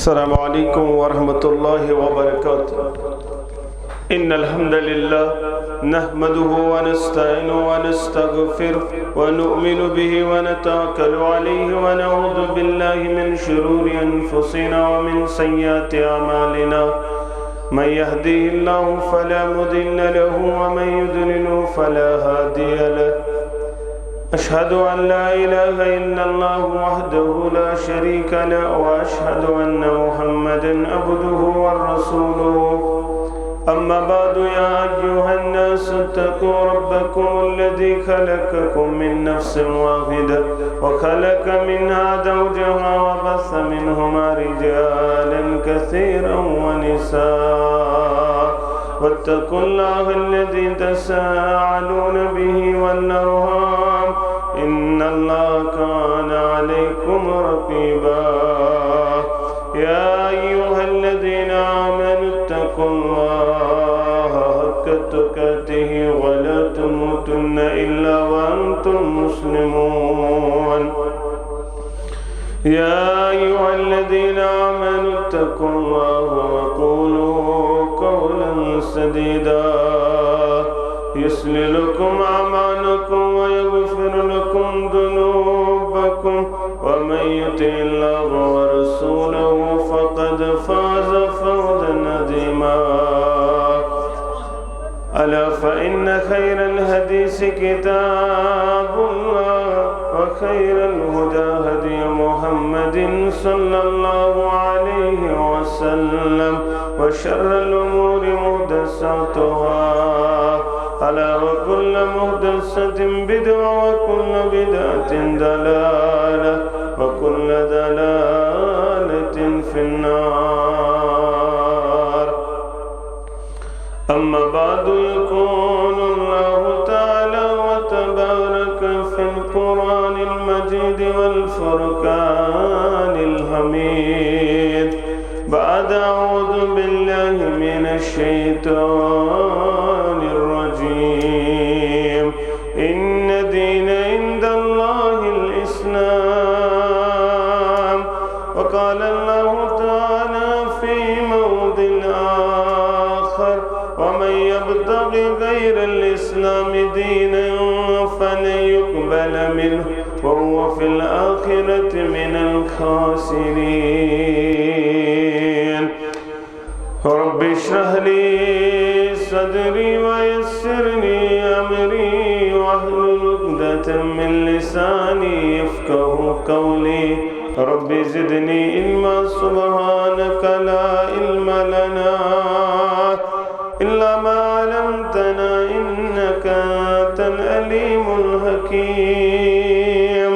السلام عليكم ورحمة الله وبركاته. إن الحمد لله نحمده ونستعينه ونستغفره ونؤمن به ونتوكل عليه ونعوذ بالله من شرور أنفسنا ومن سيئات أعمالنا. من يهده الله فلا مضل له ومن يضلل فلا هادي له. أشهد أن لا إله إلا الله وحده لا شريك له وأشهد أن محمدا عبده ورسوله. أما بعد يا أيها الناس اتقوا ربكم الذي خلقكم من نفس واحدة وخلق منها زوجها وبث منهما رجالا كثيرا ونساء واتقوا الله الذي تساءلون به والأرحام إن الله كان عليكم رقيبا. يا أيها الذين آمنوا اتقوا الله حق تقاته ولا تموتن إلا وأنتم مسلمون. يا أيها الذين آمنوا اتقوا الله وقولوا قولا سديدا يصلح لكم أعمالكم ويغفر لكم ذنوبكم ومن يطع الله ورسوله فقد فاز فوزا عظيما. ألا فإن خير الحديث كتاب الله وخير الهدى هدي محمد صلى الله عليه وسلم وشر الأمور محدثاتها ألا وكل محدثة بدعة وكل بدعة ضلالة وكل ضلالة في النار. أما بعد يقول الله تعالى وتبارك في القرآن المجيد والفرقان الحميد بعد أعوذ بالله من الشيطان الرجيم. إن دين عند الله الإسلام. وقال الله تعالى في موضع آخر ومن يبتغي غير الإسلام دينا فلن يقبل منه وهو في الآخرة من الخاسرين. رب اشرح لي صدري ويسر لي أمري واحلل عقدة من لساني يفقه قولي. رب زدني علما سبحانك لا علم لنا إلا ما علمتنا إنك أنت العليم الحكيم.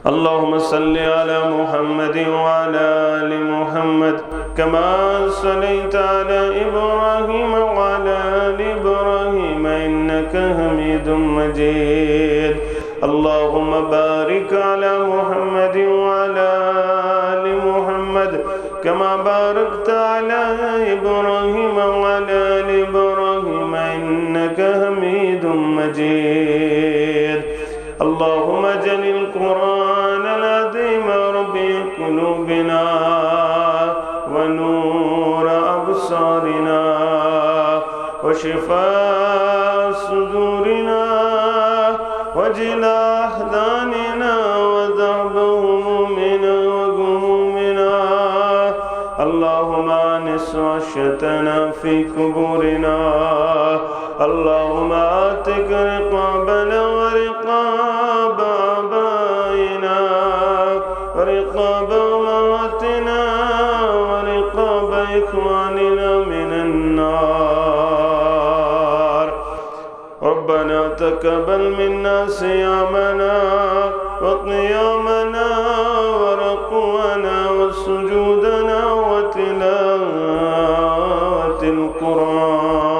اللهم صل على محمد وعلى آل محمد كما صليت على إبراهيم وعلى آل إبراهيم إنك حميد مجيد. اللهم بارك على محمد وعلى آل محمد كما باركت على إبراهيم وعلى آل إبراهيم إنك حميد مجيد. اللهم اجعل القرآن العظيم ربيع قلوبنا ونور أبصارنا وشفاء صدورنا وجلاء أحزاننا وذهب همومنا وغمومنا. اللهم آنس وحشتنا في قبورنا. اللهم آتك رقابنا ورقاب آبائنا ورقاب أمهاتنا ورقاب إخواننا من النار. ربنا تقبل منا صيامنا وقيامنا وركوعنا وسجودنا وتلاوة القرآن.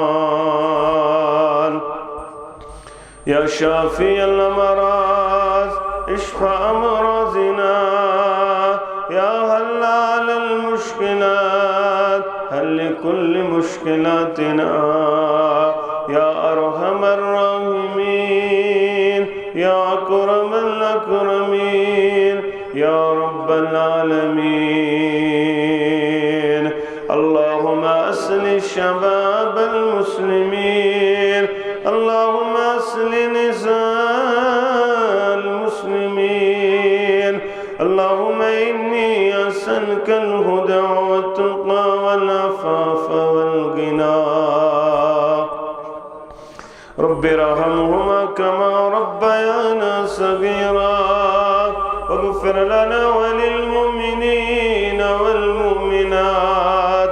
يا شافي الأمراض اشفى أمراضنا. يا حلال المشكلات حل كل مشكلاتنا. يا أرحم الراحمين يا أكرم الأكرمين يا رب العالمين. اللهم أصلح شباب المسلمين، اللهم أصلح نساء المسلمين. اللهم إني أسألك الهدى والتقى والعفاف والغنى. رب ارحمهما كما ربيانا صغيرا، واغفر لنا وللمؤمنين والمؤمنات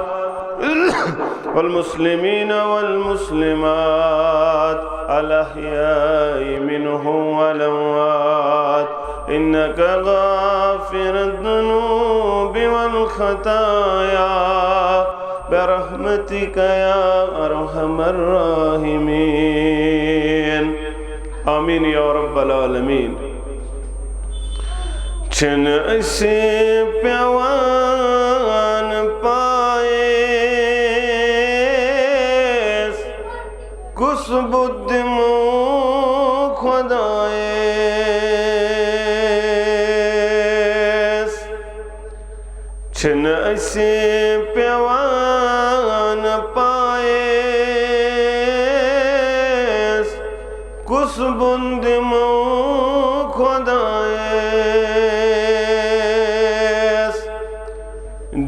والمسلمين والمسلمات الأحياء منهم والأموات، إنك غافر الذنوب والخطايا برحمتك يا أرحم الراحمين. آمين يا رب العالمين. چن اسے پیوان پائیس کس بدھ مو خدایس. چن اسے پیوان پائیس کس بدھ مو خدایس.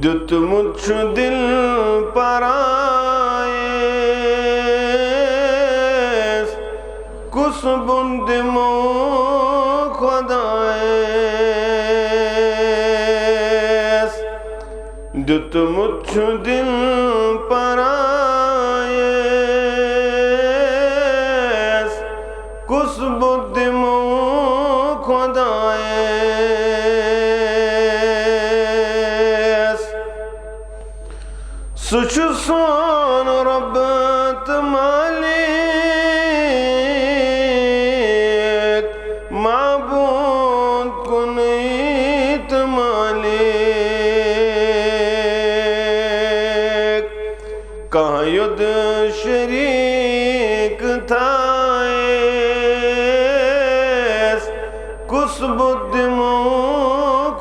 دت مجھ دل پرائیس کس بند مو خدایس. دت مجھ دل پرائیس کس بند مو خدایس. سچ سون ربت مالک معبود کنیت مالک. کہاں ید شریک تھائیس کس بدھ مو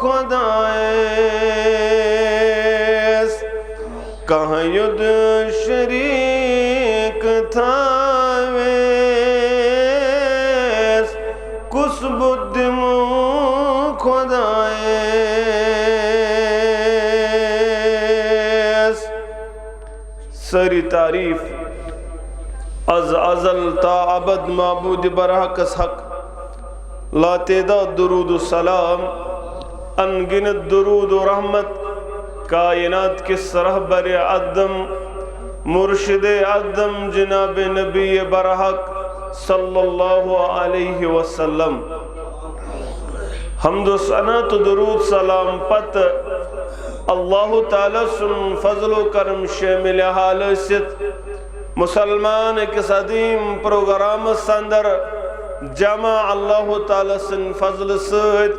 خدایس. کہاں ید شریک تھائیس کس بدھ مو خدایس. ساری تعریف از ازل تا ابد معبود برحق حق لا تعداد درود و سلام، انگنت درود و رحمت کائنات کے رہبر اعظم مرشد اعظم جناب نبی برحق صلی اللہ علیہ وسلم. حمد و ثنا تو درود سلام پت اللہ تعالی سن فضل و کرم شامل حال ست مسلمان کس عظیم پروگرام سندر جمع اللہ تعالی سن فضل سید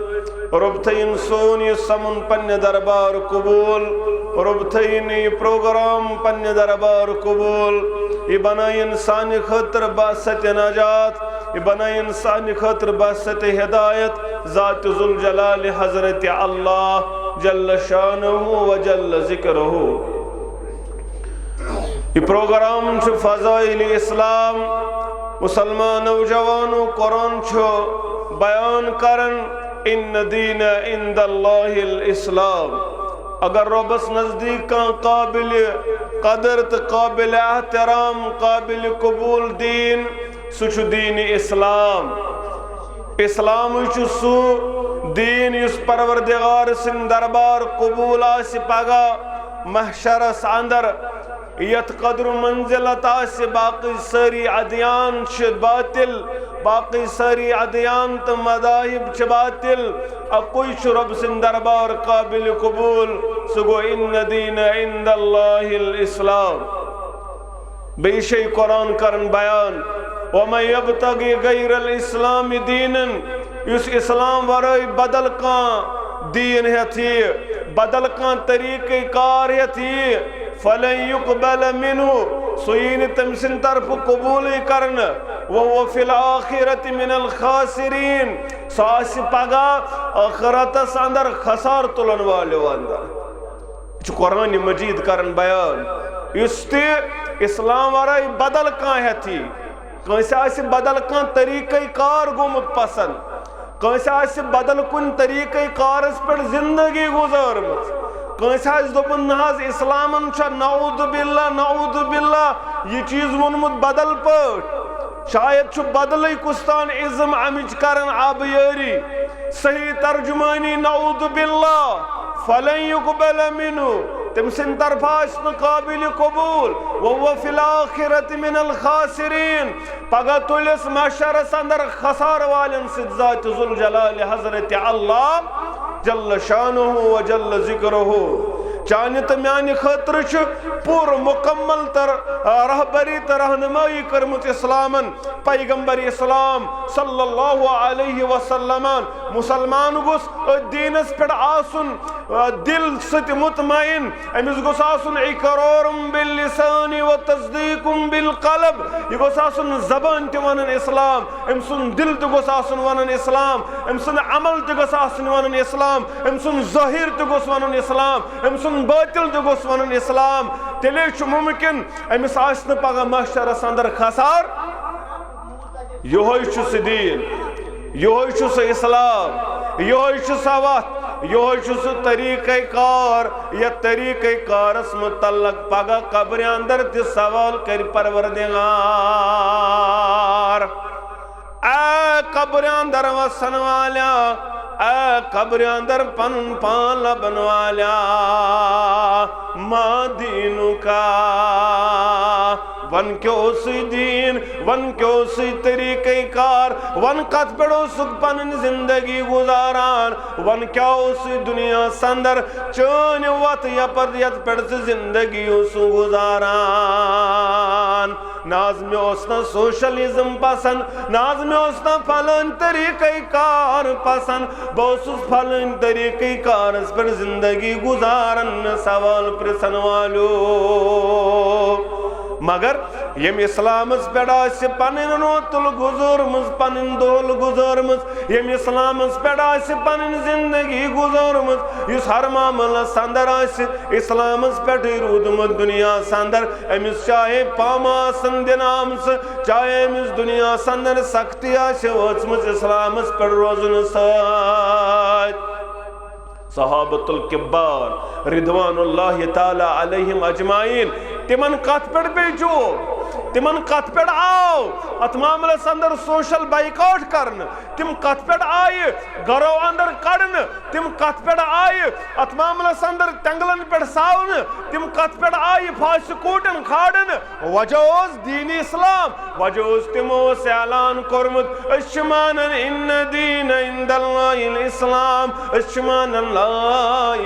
ربطین سون یہ سمن پن دربار قبول، ربطین یہ پروگرام پن دربار قبول. یہ بنائی انسانی خطر باست نجات، یہ بنائی انسانی خطر باست ہدایت. ذات ذوالجلال حضرت اللہ جل شانہ و جل ذکرہ. یہ پروگرام چھو فضائل اسلام مسلمان نوجوانوں قرآن چھو بیان کرن. ان دین عند اللہ الاسلام. اگر ربس نزدیک کا قابل قدر قابل احترام قابل قبول دین سچ دین اسلام. اسلام چھو سو دین اس پروردگار سن دربار قبول آس پگا محشر اندر یت قدر منزلت آس باقی ساری ادیان چھ باطل، باقی ساری ادیان تو مذاہب چھ باطل. اکوئی چھ رب سن دربار قابل قبول سگو ان دین عند اللہ الاسلام. بیشی قرآن کرن بیان وَمَنْ يَبْتَغِي غَيْرَ الْإِسْلَامِ دِينًا. اس اسلام ورائی بدل کان دین ہے تھی، بدل کان طریقہ کار ہے تھی، फलन युक़बल मिन्हु सुयीन तम सिन तरफ कबूल करन वो फिल आखिरति मिनल खासिरीन सास पगा आखिरतस अंदर खसार तुलन वालो अंदर कुरान मजीद करन बयान इस इस्लाम वराई बदल कह थी कंसे बदल कह तरीक़े कार गोमुत पसंद कंसे बदल कुन तरीक़े कारस पे जिंदगी गुजारम कंसे दोपन नज इस्लामन नऊद बिल्ला यह चीज वोनमुत बदल पट शायद बदल कुस्तान इज़म अमिच करन आबयारी सही तर्जुमानी नऊद बिल्ला फलन युक़बल मिन्हु तम सिन तरफा काबिल कबूल वो फिल आखिरति मिनल खासिरीन पगह तुलिस महशरस अंदर खसार वालन सिद्धात जुल जलाल हजरत अल्लाह जल्ल शानुहु व जल्ल ज़िक्रुहु चाने तो म्यानि खतर पूर मुकम्मल रहबरी तो रहनुमाई करमुत इस्लामन पैगंबर इस्लाम सल्लल्लाहु अलैहि वसल्लम मुसलमान गोस दीनस पे आसुन दिल सत मुतमईन अमिस गोस आसुन इकरारुम बिल लिसानी व तस्दीकुम बिल क़ल्ब यह गोस आसुन ज़बान ते वनन इस्लाम अमसुन दिल ते गोस आसुन वनन इस्लाम अमसुन अमल ते गोस आसुन वनन इस्लाम अमसुन ज़ाहिर ते गोस वनन इस्लाम अमसुन बातिल ते गोस वनन इस्लाम तेले मुमकिन अमिस आसन पगह महशरस अंदर खसार योह दीन योह इस्लाम योह सवत योह तरीक़े कार या तरीक़े कारस मुतल्लक पगह कब्र अंदर ते सवाल कर परवरदिगार ए कब्र अंदर वसन वाल्या ए कब्र अंदर पन पान लबन वाल्या मा दीनु का वन क्यों सी दीन वन क्यों सी तरीक़े कार वन कत पड़ो सुख पन जिंदगी गुजारान वन क्या सी दुनिया संदर चन वत यपर यत पड़ जिंदगी सु गुजारान नाज में ओसना सोशलिज्म पसंद नाज में ओसना फलन तरीक़े कार पसंद बहुत फलन तरीक़े कार पर जिंदगी गुजारन सवाल प्रसन वालो मगर यम इस्लामस पे पन रोतुल गुजरमज पन दोल गुजरमज यम इस्लामस पे पन जिंदगी गुजरमज इस हर मामलस अंदर इस्लामस पे रूदमुत दुनिया अंदर अमिस चाहे पामासन दिनाम चाहे अमिस दुनिया अंदर सख्ती वचमज इस्लामस पे रोजन सत सहाबतुल किब्बार रिदवानुल्लाहि ताला अलैहिम अजमाइन तिमन कत पे बेचो तिमन कत पे आओ अत मामलस अंदर सोशल बाइकआउट करन तिम कत पे आये घरों अंदर कड़न तिम कत पे आये अत मामलस अंदर तंगलन पे सावन तिम कत पे आये फासिकूटन खाड़न वजह दीन इस्लाम वजह तिमो ऐलान कोरमुत अशमानन इन्न दीन इंदल्लाहिल इस्लाम अशमानन ला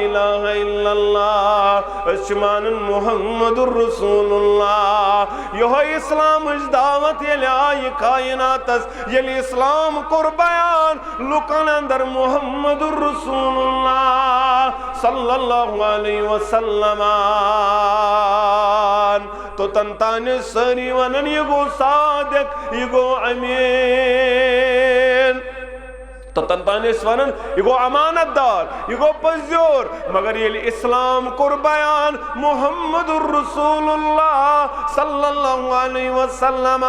इलाहा इल्लल्लाह अशमानन मुहम्मदुर रसूलुल्लाह यह इस्लाम दावत ये आई कायनातस ये इस्लाम कुर बयान लुकन अंदर मुहम्मदुर रसूलुल्लाह सल्लल्लाहु अलैहि वसल्लम तो तंताने सरी वनन ये गो सादिक ये गो अमीन तो तंतानिस वनन यह गो अमानतदार यह गो पजोर मगर ये इस्लाम कुर बयान मुहम्मदुर रसूलुल्लाह सल्लल्लाहु अलैहि वसल्लम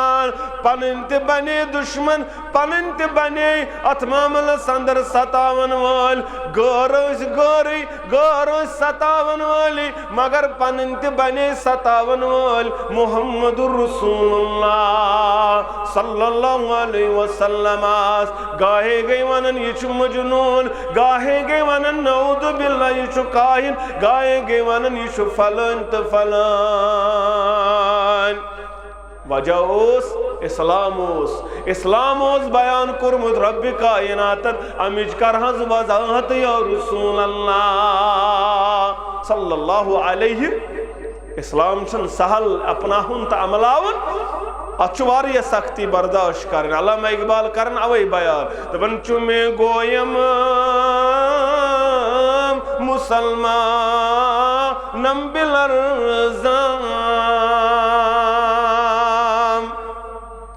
पनन ते बने दुश्मन पनन ते बने अत मामलस अंदर सतावन वाल गौर सतावन वाली मगर पनन ते बने सतावन वाल मुहम्मदुर रसूलुल्लाह सल्लल्लाहु अलैहि वसल्लम गाहे गए वनन ये मजनून गाहे गए वनन नऊद बिल्ला ये काहिन गाहे गए वनन ये फलन तो फलन वजह इस्लाम बयान कुरमुत रब्बि कायनातन अमिज करहज वजाहत या रसूल अल्लाह सल्लल्लाहु अलैहि इस्लाम छन सहल अपनाहुन त अमलावन अचुवारी सख्ती बर्दाश्त कर अल्लामा इकबाल करन अवै बयान दपन चुमे गोयम मुसलमान नम बिलरज़ाम।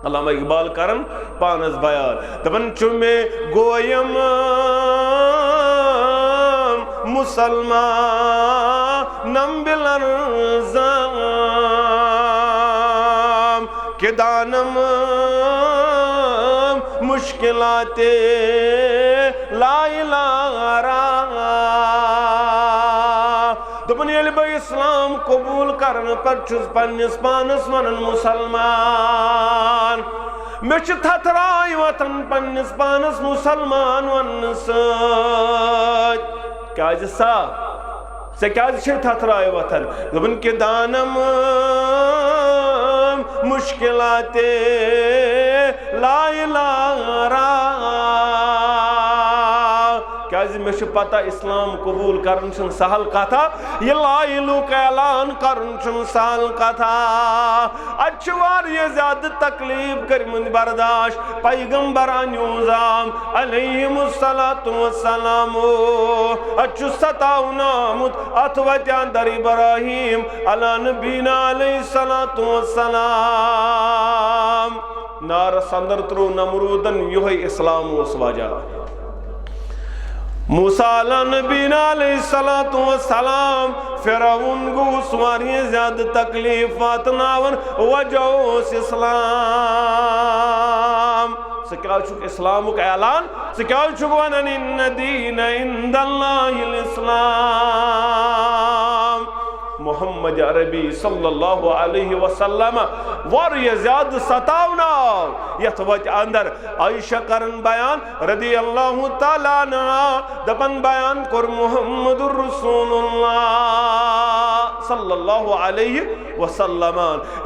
अल्लामा इकबाल करन पानस बयान दपन चुमे गोयम मुसलमान नम बिलरज़ाम के दानम मुश्किलाते ला इलाहा दोपन येल बह इस्लाम कबूल करन पर छुस पन्निस पानस वनन मुसलमान मे छ थथराय वतन पन्निस पानस मुसलमान वन सत क्याज सा से क्याज छ थथराय वतन दोपन के दानम मुश्किलाते ला इलाहा क्याज मे छ पता इस्लाम कबूल करन छन सहल कथा ये ला इलाहा ऐलान करन छन सहल कथा अच्छ वारिया ज्यादा तकलीफ करमन बर्दाश्त पैगंबर अन्यूजाम अलैहिमुस्सलातु वस्सलाम अच्छ सताउनामुत अथवत अंदर इब्राहिम अला नबीना अलैहिस्सलातु वस्सलाम नार संदर त्रो नमरूदन योह इस्लाम उस वजह मूसा अला नबीना अलैहिस्सलातु वस्सलाम फिरौन गो वारिया ज्यादा तकलीफ वातनावन वजह इस्लाम से क्या छुक इस्लामुक ऐलान से क्या छुक वनन इन्न दीन इंदल्लाहिल इस्लाम मोहम्मद अरबी सल्लल्लाहु अलैहि वसल्लम वारिया ज्यादा सतावना यथ वत अंदर आयशा करन बयान रदी अल्लाहु ताला अन्हा दपन बयान कर मुहम्मदुर रसूलुल्लाह सल्लल्लाहु अलैहि वसल्लम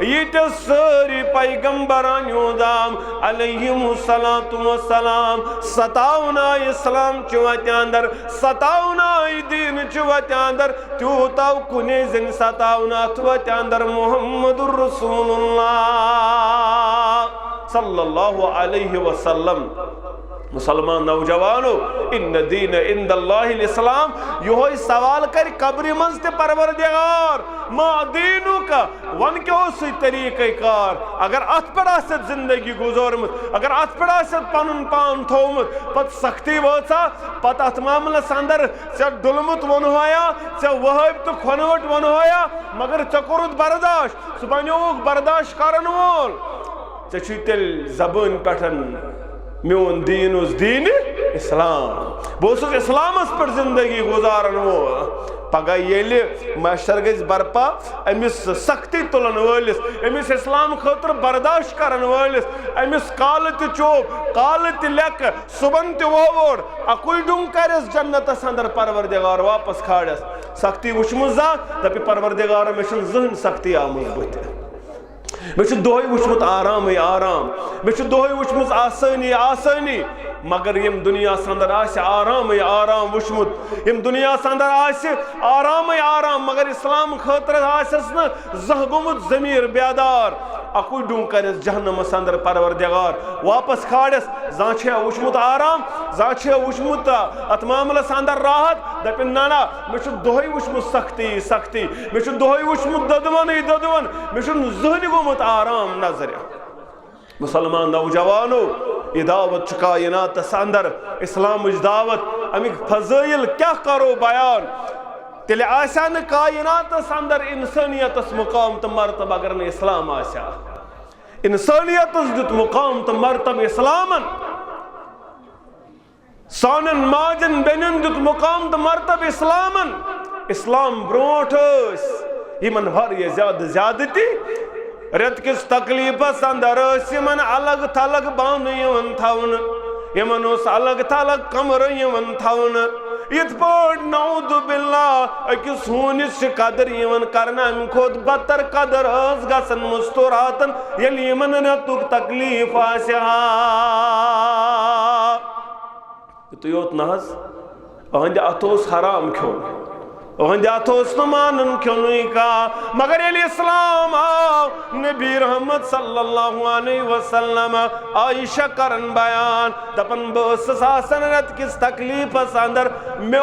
ये सारी पैगंबरान युदाम अलैहिमुस्सलातु वस्सलाम सतावना इस्लाम चवत अंदर सतावना दीन चवत अंदर त्यूता कुने जिन सतावना त्वत अंदर मुहम्मदुर रसूलुल्लाह सल्लल्लाहु अलैहि वसल्लम मुसलमान नौजवानो इन दीन इंदल्लाहिल इस्लाम यो सवाल कर कब्र मज ते परवरदिगार मा दीनु का वन के उस तरीके कार अगर अत पर जिंदगी गुजरमत अगर अत पर पन पान थोमुत पत सख्ती वाचा पत अत मामलस अंदर से डुलमुत वनोया से वहब तो खनवट वनोया मगर चकुरुत बर्दाश्त सह बन्योक बर्दाश्त करन वोल चे तेल जबान पठन मोन दीन उस दीन इस्लाम बहुत इस्लामस पर जिंदगी गुजारन वो पगह ये मैशर गज बरपा अमिस सख्ती तुलन वलिस अमिस इस्लाम खतर बर्दाश्त करन वलिस अमिस काल त चोब काल त लेक सुबन त वोर अकुल डुंग करस जन्नतस अंदर परवरदिगार वापस खाड़स सख्ती वुचमुजा दपि परवरदिगार मे छन जहन सख्ती आमुज बुत मे दोह वुचमुत आराम आराम मे दोह वुचमुत आसानी आसानी मगर यम दुनिया अंदर आराम आराम वुचमुत यम दुनिया अंदर आराम आराम मगर इस्लाम खतर न जह गोमुत जमीर बेदार अकु डूं करस जहन्नमस अंदर परवरदिगार वापस खाड़स जा वुचमुत आराम जा वुचमुत अत मामलस अंदर राहत दपिन ना मे दोह वुचमुत सख्ती सख्ती मे दोह वुचमुत ददवन ददवन मे जहन गोमुत आराम नजर मुसलमान नौजवानो ये दावत कायनात अंदर इस्लाम दावत अमिक फजाइल क्या करो बयान तेले आशा न कायनात अंदर इंसानियत मुकाम तो मरतब अगर न इस्लाम आशा इंसानियत दुत मुकाम तो मरतब इस्लामन सानन माजन बेनन दुत मुकाम तो मरतब इस्लामन इस्लाम ब्रोठ यमन वारिया ज्यादती रेत किस तकलीफस अंदर अलग थलग बान थवन यमन अलग थलग कमर थवन इत पट नौदु बिल्ला अकिस हूनिस कदर करना अम खोद बतर कदर गसन मुस्तुरातन येल यमन रेतुक तकलीफ तो योत नहज अहंद अत हराम खो वंदात मानन क्यों का मगर इस्लाम आओ नबी रहमत सल्लल्लाहु अलैहि वसल्लम आयशा करन बयान दपन बसन रत किस तकलीफस अंदर मे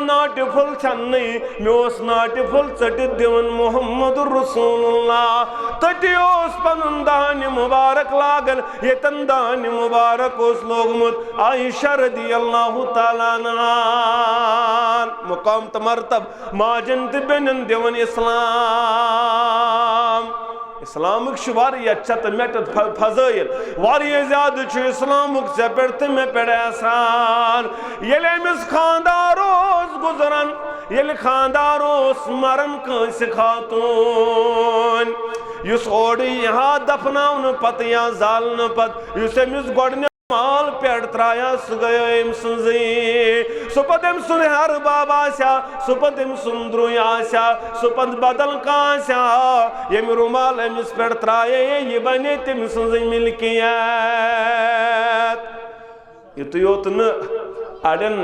नाट फुल छन्नी मे नाट फुल चटित दिवन मोहम्मद रसूलुल्लाह तटी पन दान मुबारक लागन यतन दान मुबारक लोगमुत आयशा रदियल्लाहु तआला अन्हा मुकाम तमरतब माजन बेनन दिवन इस्लाम इस्लामुक वारिया मेटत फजाइल वारिया ज्यादा इस्लामुक पे तो मे पे एहसान ये अमिस खानदार गुजरान ये खानदार मरन कंस खातून युस ओड यहाँ दफनावन पत या जालन पत युस अमिस गोडने माल पेड़ त्राया सह गयो सह पे सुन हर बाब आशा सह पे सुन द्रुय आशा सह पे बदल काशा यम रुमाल अमिस पे त्राये यह बने तम सज मिल्कियत युत योत न अड़न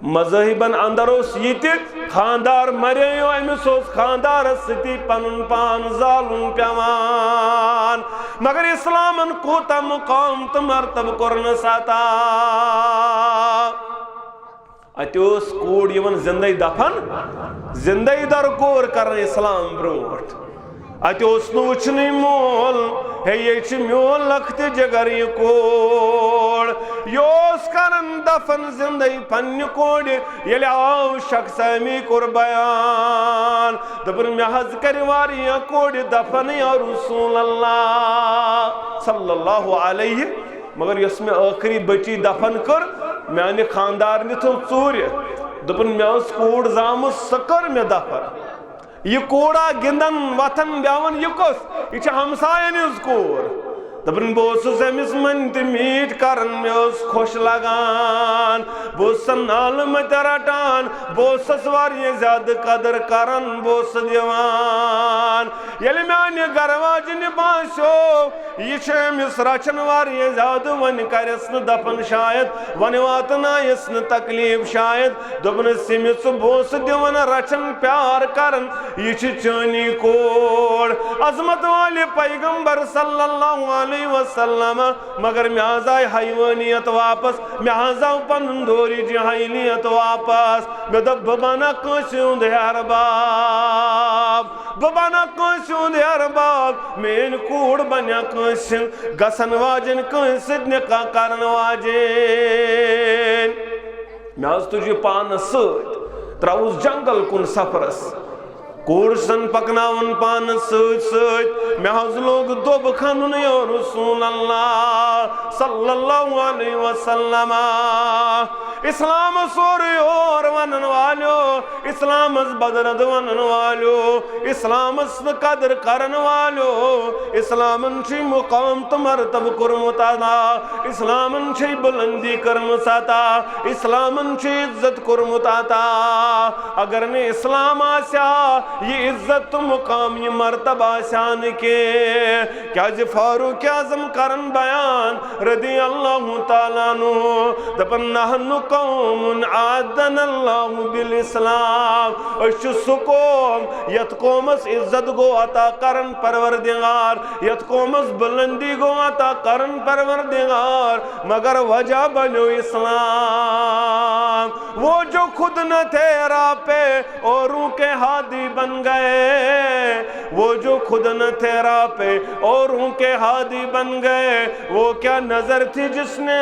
मजहबन अंदर ये खानदार मरियो अमिस खानदार सती पन पान जालुन पेवान मगर इस्लामन कोता मुकाम तो मरतब कोरन सता अत कूड़ जिंदगी दफन जिंदगी दर कोर कर इस्लाम ब्रोट अत वुचन मोल हे ये मोल लखत जगर यह कोड़ यह कर दफन जिंदगी पन्न कोड़ ये आव शख्स अमी कोर बयान दपन मे हज कर वारिया कोड़ दफन या रसूल अल्लाह सल्लल्लाहु अलैहि मगर यस मे आखिरी बची दफन कर माने खानदार थो चूर दपन मे कूड़ जाम सह कर मे दफन यह कूड़ा गिंदन वथन बेवन यह कस यह हमसायन हज कूर दपन बस अमिस मन तो मीट कर मे खुश लगान बस नाल मत रटान बस ज्यादा कदर करान बस दिवान ये माने गरवाजन बासो यह अमिस रचन ज्यादा वन करस न दफन शायद वन वातनायस न तकलीफ शायद दोपनस अमिस बस दिवन रचन प्यार करन यह चनी कोड़ अजमत वाले पैगंबर सल्लल्लाहु अलैहि वसल्लम मगर मे आए हैवानियत वापस मे आव पन दोरी जहालियत वापस मे दप बना कंस हुंद अरबाब बना कंस हुंद अरबाब मेन कूड़ बना कंस गसन वाजन कंस निकाह करन वाजन मे तुझ पान त्रवुस जंगल कुन सफरस कूड़ सन पकनावन पान सत मे लोग दोब खनुन या रसूल अल्लाह सल्लल्लाहु अलैहि वसल्लम इस्लाम सोर और वनन वालो इस्लाम बदरद वनन वालो इस्लाम कदर करन वालो इस्लामन छी मुकाम तो मरतब कुरमुत अदा इस्लामन छी बुलंदी करम सता इस्लामन छी इज्जत कुरमुत अता अगर ने इस्लाम आशा ये इज्जत तो मुकाम ये मरतबा शान के क्या फारूक आजम करन बयान रदी अल्लाह ताला नु दपन नहनु कौमुन आदन अल्लाह बिल इस्लाम अश सुकोम यत कौमस इज्जत गो अता करन परवरदिगार यत कौमस बुलंदी गो अता करन परवरदिगार मगर वजह बनो इस्लाम वो जो खुद न थे राह पे औरों के हादी बन गए वो जो खुद न थे राह पे औरों के हादी बन गए वो क्या नजर थी जिसने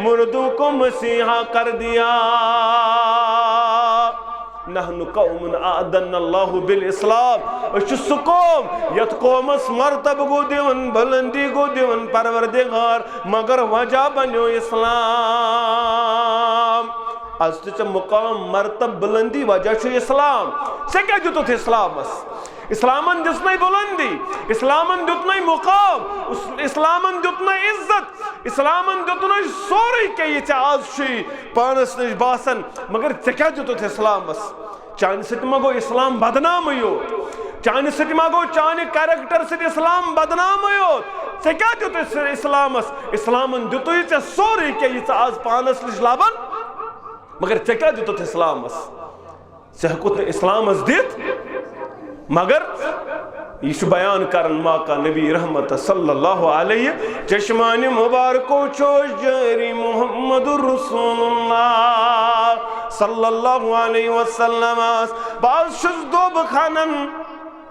मुर्दों को मसीहा कर दिया नहनु कौमुन आदन अल्लाहु बिल इस्लाम सु कौम यत कौमस मरतब गो दिवन बुलंदी गो दिवन परवरदिगार मगर वजह बनो इस्लाम आज तो मुकाम मरतब बुलंदी वजह इस्लाम से क्या दित इस्लामस इस्लामन दिस बुलंदी इस्लामन दित मुकाम इस्लामन दित इज्जत इस्लामन दित सोरे के आज पानस नश बासन मगर ऐ क्या दित इस्लामस चान सत मा गो इस्लाम बदनाम योत चान सत मा गो चान कैरेक्टर सत इस्लाम बदनाम योत ऐ क्या दित इस्लामस इस्लामन दित ऐ सोरे के आज पानस नश लाबन मगर ऐ क्या दित इस्लामस हेकुत इस्लाम दित मगर यह बयान कर माका नबी रहमत सल्लल्लाहु अलैहि चश्मान मुबारको चोश जारी मुहम्मद रसूलुल्लाह सल्लल्लाहु अलैहि वसल्लम बाज दोब खानन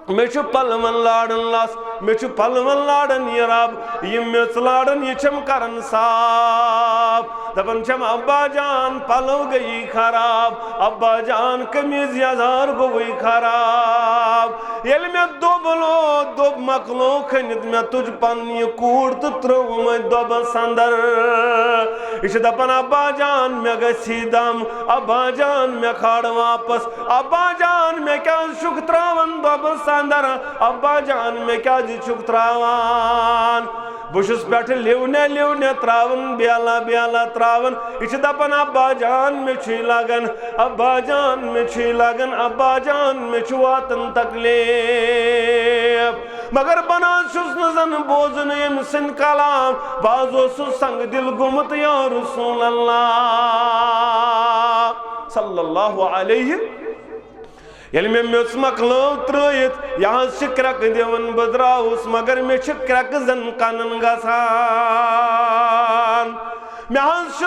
मे पलवन लाड़न लस मे पलवन लाड़न ये रब ये मेच लाड़न ये छम करन साफ दपन छम अब्बा जान पलव गई खराब अब्बा जान कमीज यजार गई खराब ये मे दोबलो दोब मकलो खनित मे तुझ पन ये कूड़ तो त्रो में दोब संदर इस दपन अब्बा जान मे गसी दम अब्बा जान मे खाड़ वापस अब्बा जान मे क्या शुक त्रावन दोब अंदर अब्बा जान में क्या जुक त्रावान बुशस पे लिवने लिवने त्रावन ब्याला ब्याला त्रावन यह दपन अब्बा जान में लगन अब्बा जान में लगन अब्बा जान में वातन तकलीफ मगर बना जन बोजन यम सिन कलाम बाजो संग दिल गुमत या रसूल अल्लाह सल्लल्लाहु अलैहि ये मे मेच मकलो त्रित यहाँ क्रक दिवन बद्राउस मगर मे क्रक जन कनन गसान मे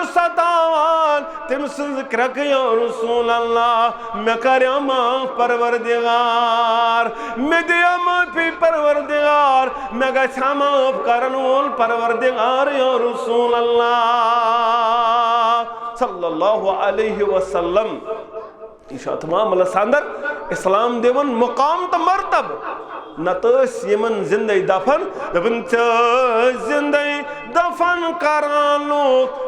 सतावान तम सज क्रक या रसूल अल्लाह मे कर माफ परवरदिगार मे दिया माफी परवरदिगार मे गछा माफ करन वोल परवरदिगार या रसूल अल्लाह सल्लल्लाहु अलैहि वसल्लम यह तमाम अंदर इस्लाम दिवन मुकाम तो मरतब नत यमन जिंदे दफन दपन जिंदे दफन करानो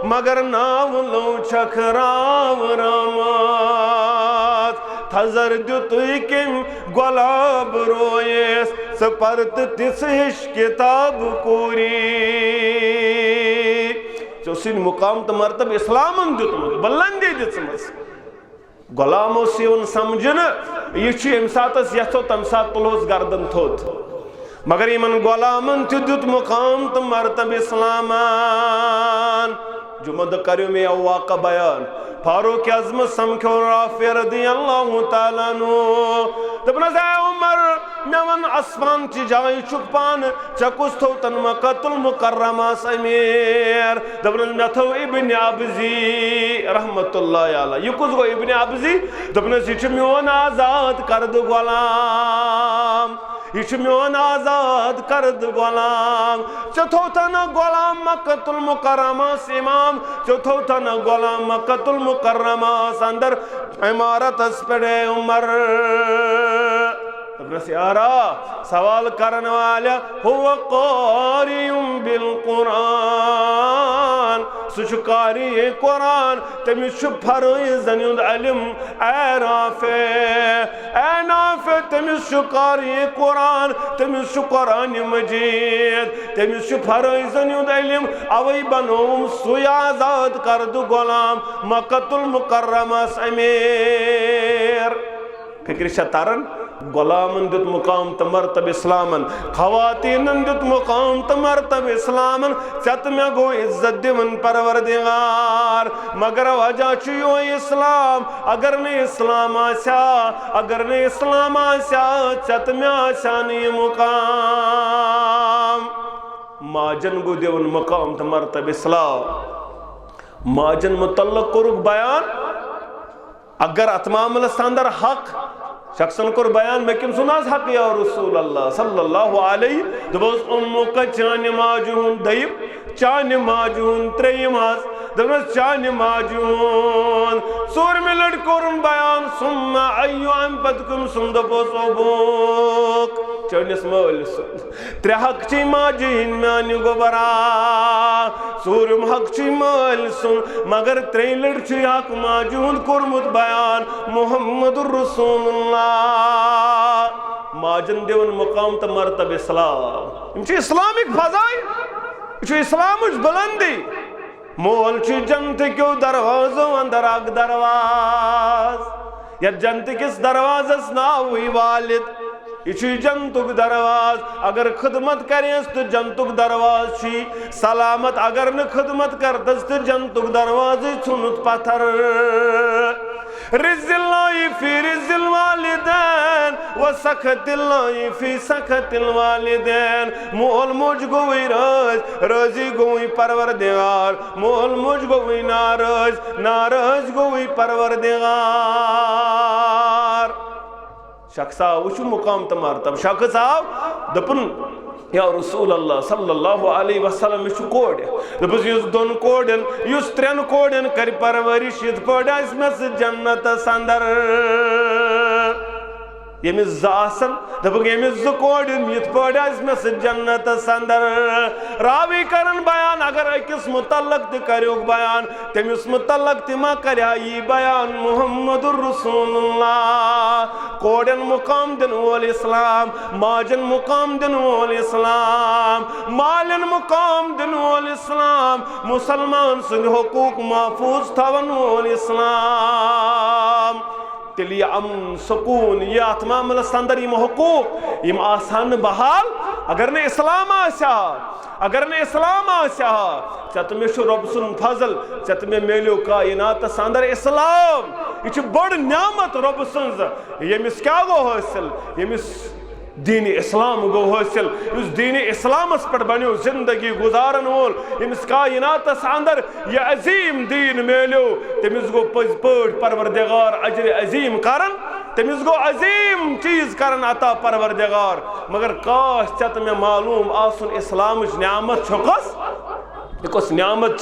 मगर नाव लो छखराव रामात थजर दुत किम गुलाब रोयस सपर्त तिस हिश किताब कोरी जो सिन मुकाम तो मरतब इस्लाम दुतमत बुलंदी दिसमस गुलामो सिवन समझन यह यम सात यथो तम सात तुलोस गर्दन थोत मगर इन गुलामन दुत मुकाम तो मरतब इस्लामान जुमद करो मे वाक़ा बयान फारूक आज़म समख्यो राफ़ी रज़ियल्लाहु ताला अन्हु दपनस ऐ उमर मे वन आसमान ची जाय चुक पान चकुस थो तन मक्कतुल मुकर्रमा अमीर दपन मे थो इब्न अबजी रहमतुल्लाह अलैहि यह कुस गो इब्न अबजी दपनस यह मोन आजाद करद गुलाम यह मोन आजाद करद गुलाम चौथो थन गुलाम मक्कतुल मुकर्रमा इमाम चौथो थन गुलाम मक्कतुल मुकर्रमा अंदर इमारत पे उमर यारा सवाल करने वाला हुआ क़ारिउम बिल कुरान सुशकारी कुरान तमिश फरज़न इल्म ए नाफे तमिश कारी कुरान तमिश कुरान मजीद तमिश फरज़न इल्म अवै बनोम सुय आजाद करद गुलाम मक्कतुल मुकर्रमा अमीर फिक्र तरन गुलामन दुत मुकाम तो मरतब इस्लामन खवातीन दुत मुकाम तो मरतब इस्लामन चत मे गो इज्जत दिवन परवरदिगार मगर वजह यो इस्लाम अगर ने इस्लाम आशा अगर ने इस्लाम आशा चत मे आशा नहीं मुकाम माजन गो दिवन मुकाम तो मरतब इस्लाम माजन मुतल्लक कुरुक बयान अगर अतमामल अंदर हक शख्सन कोर बयान मे किम सुनास हक या रसूल अल्लाह सल्लल्लाहु अलैहि दबोस उम्मुक चान माजून दयब चान माजून त्रेयम हस दबोस चान माजून सूर में लड़कोरन बयान सुम्मा अय्यु अनपदकुम सुंदबोस ओबुक चनिस मौल त्रे हक ची माजीन म्यान गोबरा सूर हक ची मौल सुन मगर त्रे लड़ची हक माजून कुरमुत बयान मुहम्मदुर रसूलुल्लाह माजन दिवन मुकाम तो मरतब इस्लाम इस्लामिक फजाइल इस्लाम बुलंदी मोल जन्नत क्यों दरवाजों अंदर अग दरवाज या जन्नत किस दरवाजस नाव हुई वालिद यह जन्नतुक दरवाज अगर खिदमत करें तो जन्नतुक दरवाज छी सलामत अगर न खिदमत करतस तो जन्नतुक दरवाज छुनुत पत्थर रिज़्क़िल्लाहि फ़ी रिज़्क़िल वालिदैन व सख़तिल्लाहि फ़ी सख़तिल वालिदैन। मोल मुझ गोई राज़ी गोई परवरदिगार, मोल मुझ गोई नाराज़ गोई परवरदिगार। शख्स आव वुचु मुकाम तो मरतब, शख्स आव दपुन या रसूल अल्लाह सल्लल्लाहु अलैहि वसल्लम मे कोड़ दपुस युस दोन कोड़न युस त्रेन कोड़न कर परवरिश यिथ पड़ आस मे सह जन्नतस अंदर। यमिस ज़ासन दपुक यमिस ज़ कोड़न यिथ पड़ आस मे सह जन्नतस अंदर। रावी करन बयान अगर अकिस मुतल्लक त करियो बयान तमिस मुतल्लक त मा करया यी बयान मुहम्मदुर रसूलुल्लाह। कोड़न मुकाम दिन वोल इस्लाम, माजन मुकाम दिन वोल इस्लाम, मालन मुकाम दिन वोल इस्लाम, मुसलमान सुन हुकूक महफूज थवन वोल इस्लाम। तिल अमन सुकून ये अत मामलस अंदर यम हुकूक यम आसान बहाल अगर ने इस्लाम आसा, अगर ने इस्लाम आसा चत मे रब सुन फजल चत मे मिलो कायनातस अंदर इस्लाम। यह बड़ न्यामत रब सुन यमिस क्या गो हासिल, यमिस दीन इस्लाम गो हासिल, उस दीन इस्लामस पर बनो जिंदगी गुजारन वोल यमिस कायनातस अंदर यह अजीम दीन मिलो तमिस गो पज पट परवरदिगार अजर अजीम करन, तमिस गो अजीम चीज करन अता परवरदिगार। मगर काश चत मे मालूम आसन इस्लाम न्यामत छकस कस न्यामत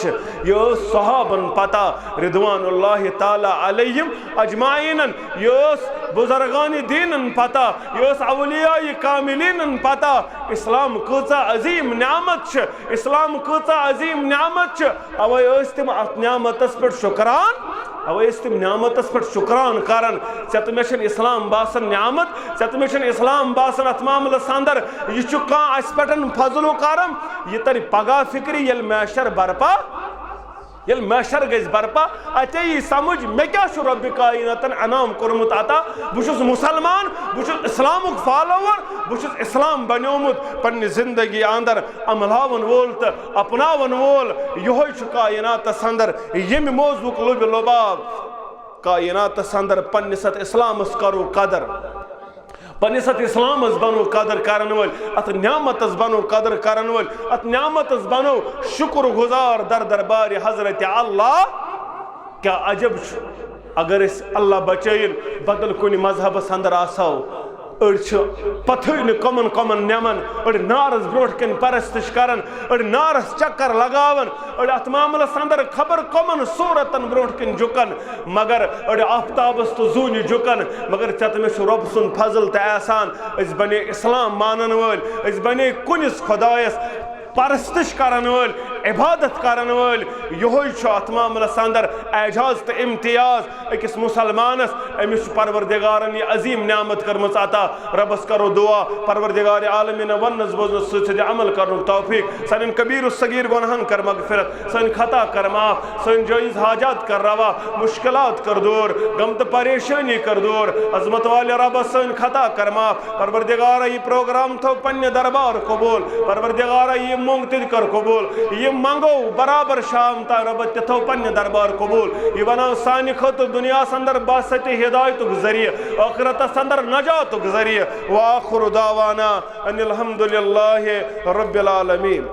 यह सहाबन पता रिदवानुल्लाहि ताला अलैहिम अजमाइन, यह बुजुर्गान दीन पता, यह अवलिया कामिलीन पता इस्लाम कचा अजीम न्यामत, इस्लाम कचा अजीम न्यामत। अवे तम अत न्यामतस पे शुक्रान, अवे तम न्यामतस पे शुक्रान करन। चत मे इस्लाम बासन न्यामत, चत मे इस्लाम बासन अत मामलस अंदर यह कस पे फजलो करम यह तर पगह फिक्री ये मैशर बरपा, ये मैशर गज बरपा अत समझ मे क्या रब कायनातन अनाम कोरमुत अता। बुश मुसलमान, बुश इस्लाम फॉलोवर, बुश इस्लाम बनोमुत पन्ने जिंदगी अंदर अमलावन वोल तो अपनावन वोल। यह कायनातस अंदर यम मौजूक लोब लोबाब कायनातस अंदर पन्ने सत इस्लामस करो कदर, पन्ने सत इस्लामस बनो कदर करन वल, अत न्यामतस बनो कदर करन वल, अत न्यामतस बनो शुक्र गुजार दर दरबार हजरत अल्लाह। क्या अजब अगर अल्लाह बचैन बदल कुन मजहबस अंदर आसो पथन कमन कमन नेमन अड़ नारस ब्रोट कन परस्तिश करन अड़ नारस चक्कर लगावन अड़ अत मामलस अंदर खबर कमन सूरतन ब्रोट कन जुकन मगर अड़ आफ्ताबस तो जून जुकन। मगर चत मे रब सुन फजल तो एहसान अस बने इस्लाम मानन वल, अस बने कुनिस खुदायस परस्तिश करन वल, इबादत करन वल। यह अत मामलस अंदर एजाज तो इम्तियाज अकिस मुसलमानस अमिस परवरदिगारन यह अजीम न्यामत करमस अता। रबस करो दुआ परवरदिगार आलमीन वनस बोजनस सद अमल करन तौफीक, सन कबीर सगीर गुनहन कर मगफिरत, सन खता कर माफ, सन जायज हाजात कर रवा, मुश्किलात कर दूर, गम तो परेशानी कर दूर। अजमत वाले रब सन खता कर माफ। परवरदिगार ये प्रोग्राम थो पन्ने दरबार कबूल, परवरदिगार ये मुंगतिद कर कबूल, ये मंगो बराबर शाम ता रब तथो पन्ने दरबार कबूल। ये बनाओ सानि खत दुनिया अंदर बासत हिदायत जरिए, आखिरत अंदर नजात जरिए। व आखिर दावाना अनिल हम्दुलिल्लाहि रब्बिल आलमीन।